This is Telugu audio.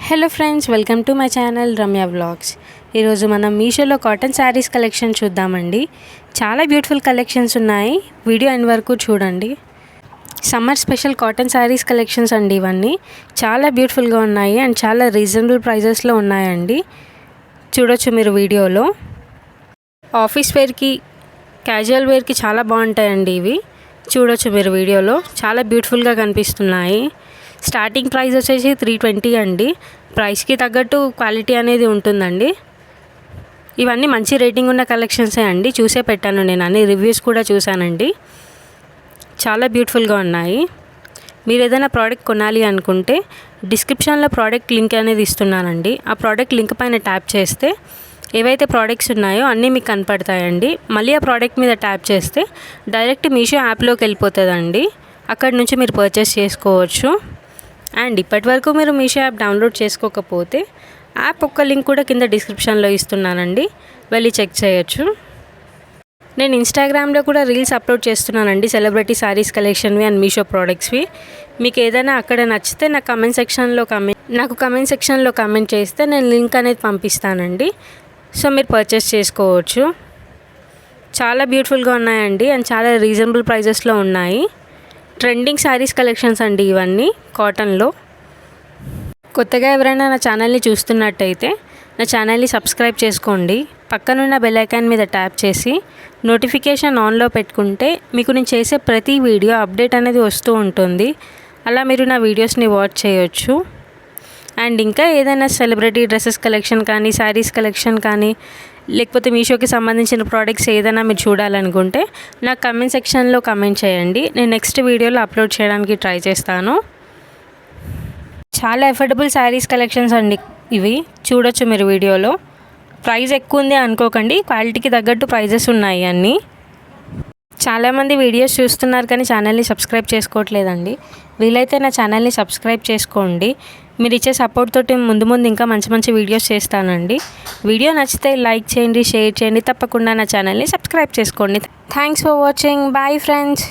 Hello friends, welcome to my channel Ramya vlogs. ఈరోజు మనం మీషోలో కాటన్ శారీస్ కలెక్షన్ చూద్దామండి. చాలా బ్యూటిఫుల్ కలెక్షన్స్ ఉన్నాయి, వీడియో ఎండ్ వరకు చూడండి. Summer special cotton saris collections అండి ఇవన్నీ. చాలా బ్యూటిఫుల్గా ఉన్నాయి అండ్ చాలా రీజనబుల్ ప్రైజెస్లో ఉన్నాయండి. చూడొచ్చు మీరు వీడియోలో. ఆఫీస్ వేర్కి, క్యాజువల్ వేర్కి చాలా బాగుంటాయండి ఇవి. చూడొచ్చు మీరు వీడియోలో, చాలా బ్యూటిఫుల్గా కనిపిస్తున్నాయి. స్టార్టింగ్ ప్రైస్ వచ్చేసి 320 అండి. ప్రైస్కి తగ్గట్టు క్వాలిటీ అనేది ఉంటుందండి. ఇవన్నీ మంచి రేటింగ్ ఉన్న కలెక్షన్సే అండి. చూసే పెట్టాను నేను, అన్ని రివ్యూస్ కూడా చూశానండి. చాలా బ్యూటిఫుల్గా ఉన్నాయి. మీరు ఏదైనా ప్రోడక్ట్ కొనాలి అనుకుంటే డిస్క్రిప్షన్లో ప్రోడక్ట్ లింక్ అనేది ఇస్తున్నానండి. ఆ ప్రోడక్ట్ లింక్ పైన ట్యాప్ చేస్తే ఏవైతే ప్రోడక్ట్స్ ఉన్నాయో అన్నీ మీకు కనపడతాయండి. మళ్ళీ ఆ ప్రోడక్ట్ మీద ట్యాప్ చేస్తే డైరెక్ట్ మీషో యాప్లోకి వెళ్ళిపోతుందండి. అక్కడి నుంచి మీరు పర్చేస్ చేసుకోవచ్చు. అండ్ ఇప్పటి వరకు మీరు మీషో యాప్ డౌన్లోడ్ చేసుకోకపోతే యాప్ ఒక్క లింక్ కూడా కింద డిస్క్రిప్షన్లో ఇస్తున్నానండి, వెళ్ళి చెక్ చేయొచ్చు. నేను ఇన్స్టాగ్రామ్లో కూడా రీల్స్ అప్లోడ్ చేస్తున్నానండి, సెలబ్రిటీ శారీస్ కలెక్షన్వి అండ్ మీషో ప్రోడక్ట్స్వి. మీకు ఏదైనా అక్కడ నచ్చితే నాకు కమెంట్ సెక్షన్లో కమెంట్ చేస్తే నేను లింక్ అనేది పంపిస్తానండి. సో మీరు పర్చేస్ చేసుకోవచ్చు. చాలా బ్యూటిఫుల్గా ఉన్నాయండి అండ్ చాలా రీజనబుల్ ప్రైజెస్లో ఉన్నాయి. ట్రెండింగ్ శారీస్ కలెక్షన్స్ అండి ఇవన్నీ కాటన్లో. కొత్తగా ఎవరైనా నా ఛానల్ని చూస్తున్నట్టయితే నా ఛానల్ని సబ్స్క్రైబ్ చేసుకోండి. పక్కనున్న బెల్ ఐకాన్ మీద ట్యాప్ చేసి నోటిఫికేషన్ ఆన్లో పెట్టుకుంటే మీకు నేను చేసే ప్రతి వీడియో అప్డేట్ అనేది వస్తూ ఉంటుంది. అలా మీరు నా వీడియోస్ని వాచ్ చేయొచ్చు. అండ్ ఇంకా ఏదైనా సెలబ్రిటీ డ్రెస్సెస్ కలెక్షన్ కానీ, శారీస్ కలెక్షన్ కానీ, లేకపోతే మీషోకి సంబంధించిన ప్రోడక్ట్స్ ఏదైనా మీరు చూడాలనుకుంటే నాకు కమెంట్ సెక్షన్లో కమెంట్ చేయండి. నేను నెక్స్ట్ వీడియోలో అప్లోడ్ చేయడానికి ట్రై చేస్తాను. చాలా అఫోర్డబుల్ శారీస్ కలెక్షన్స్ అండి ఇవి. చూడొచ్చు మీరు వీడియోలో. ప్రైస్ ఎక్కువ ఉంది అనుకోకండి, క్వాలిటీకి తగ్గట్టు ప్రైజెస్ ఉన్నాయి అన్నీ. చాలామంది వీడియోస్ చూస్తున్నారు కానీ ఛానల్ని సబ్స్క్రైబ్ చేసుకోవట్లేదండి. వీలైతే నా ఛానల్ని సబ్స్క్రైబ్ చేసుకోండి. మీరు ఇచ్చే సపోర్ట్ తోటి ముందు ఇంకా మంచి వీడియోస్ చేస్తానండి. వీడియో నచ్చితే లైక్ చేయండి, షేర్ చేయండి. తప్పకుండా నా ఛానల్ని సబ్స్క్రైబ్ చేసుకోండి. Thanks for watching. Bye friends.